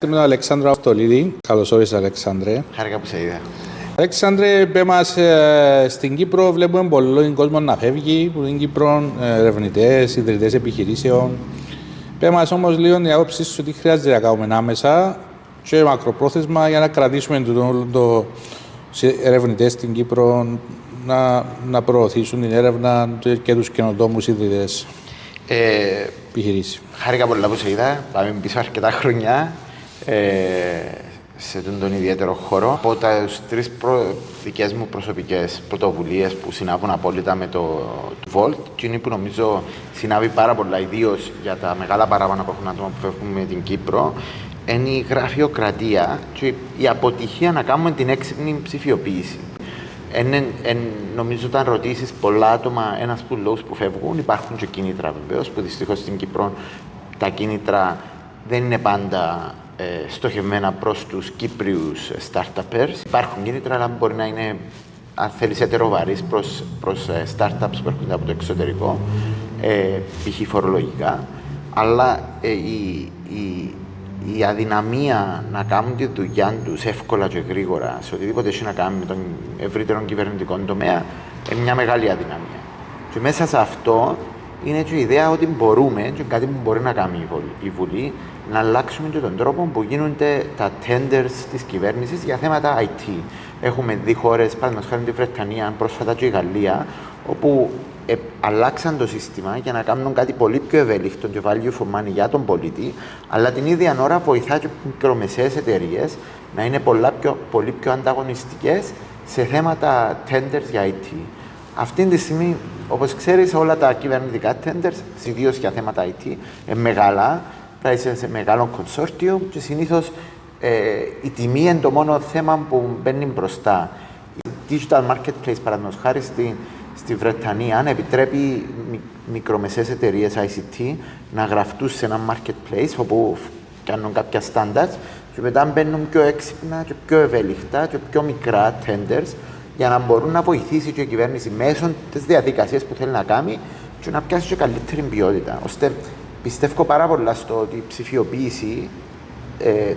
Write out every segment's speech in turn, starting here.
Με τον Αλεξάνδρο Αυτολίδη. Καλώς όρισες, Αλεξάνδρε. Χάρηκα που σε είδα. Αλεξάνδρε, μας στην Κύπρο βλέπουμε πολλοί κόσμο να φεύγει, που στην Κύπρο ερευνητές, ιδρυτές επιχειρήσεων. Πες μας όμως λίγο την άποψη σου τι χρειάζεται να κάνουμε άμεσα και μακροπρόθεσμα για να κρατήσουμε το ερευνητές στην Κύπρο να προωθήσουν την έρευνα και τους καινοτόμους ιδρυτές επιχειρήσεις. Χάρηκα πολλά που σε είδα. Πάμε πίσω αρκετά χρόνια σε τον ιδιαίτερο χώρο. Από τις τρεις δικές μου προσωπικές πρωτοβουλίες που συνάβουν απόλυτα με το Volt, εκείνη που νομίζω συνάβει πάρα πολλά, ιδίως για τα μεγάλα παράπονα που έχουν άτομα που φεύγουν με την Κύπρο, είναι η γραφειοκρατία και η αποτυχία να κάνουμε την έξυπνη ψηφιοποίηση. Νομίζω όταν ρωτήσεις πολλά άτομα ένας που λόγους που φεύγουν, υπάρχουν και κίνητρα βεβαίως, που δυστυχώς στην Κύπρο τα κίνητρα δεν είναι πάντα στοχευμένα προς τους Κύπριους startupers. Υπάρχουν κίνητρα, αλλά μπορεί να είναι, αν θέλεις, ετεροβαρείς προς startups που έρχονται από το εξωτερικό, π.χ. φορολογικά. Αλλά η αδυναμία να κάνουν τη δουλειά τους εύκολα και γρήγορα σε οτιδήποτε έχει να κάνει με τον ευρύτερο κυβερνητικό τομέα είναι μια μεγάλη αδυναμία. Και μέσα σε αυτό είναι και η ιδέα ότι μπορούμε, και κάτι που μπορεί να κάνει η Βουλή, να αλλάξουμε και τον τρόπο που γίνονται τα tenders της κυβέρνησης για θέματα IT. Έχουμε δει χώρες, παραδείγματος χάρη τη Βρετανία, πρόσφατα και η Γαλλία, όπου αλλάξαν το σύστημα για να κάνουν κάτι πολύ πιο ευέλικτο και value for money για τον πολίτη, αλλά την ίδια ώρα βοηθά και μικρομεσαίες εταιρείες να είναι πολύ πιο ανταγωνιστικές σε θέματα tenders για IT. Αυτή τη στιγμή, όπως ξέρεις, όλα τα κυβερνητικά tenders, ιδίως για θέματα IT, είναι μεγάλα, πρέπει σε μεγάλο consortium και συνήθως η τιμή είναι το μόνο θέμα που μπαίνει μπροστά. Η Digital Marketplace, παραδείγματος χάρη στη Βρετανία, επιτρέπει μικρομεσαίες εταιρείες ICT να γραφτούν σε ένα marketplace όπου κάνουν κάποια standards και μετά μπαίνουν πιο έξυπνα και πιο ευέλικτα και πιο μικρά tenders για να μπορούν να βοηθήσει και η κυβέρνηση μέσω της διαδικασίας που θέλει να κάνει και να πιάσει και καλύτερη ποιότητα. Ώστε πιστεύω πάρα πολλά στο ότι η ψηφιοποίηση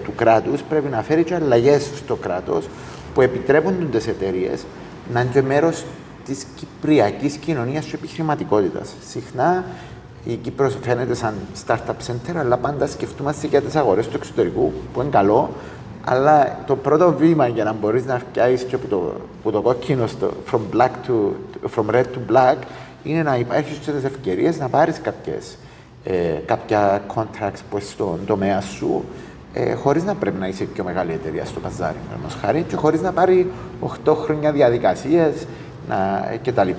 του κράτους πρέπει να φέρει και αλλαγές στο κράτος που επιτρέπουν τις εταιρείες να είναι και μέρος της κυπριακής κοινωνίας και επιχειρηματικότητας. Συχνά η Κύπρος φαίνεται σαν startup center, αλλά πάντα σκεφτούμαστε για τις αγορές του εξωτερικού, που είναι καλό, αλλά το πρώτο βήμα για να μπορείς να φτιάξεις και από το κόκκινο from red to black είναι να υπάρχεις και τις ευκαιρίες να πάρεις κάποια contracts που στον τομέα σου, χωρίς να πρέπει να είσαι πιο μεγάλη εταιρεία στο παζάρι, χάρη, και χωρίς να πάρει 8 χρόνια διαδικασίες κτλ.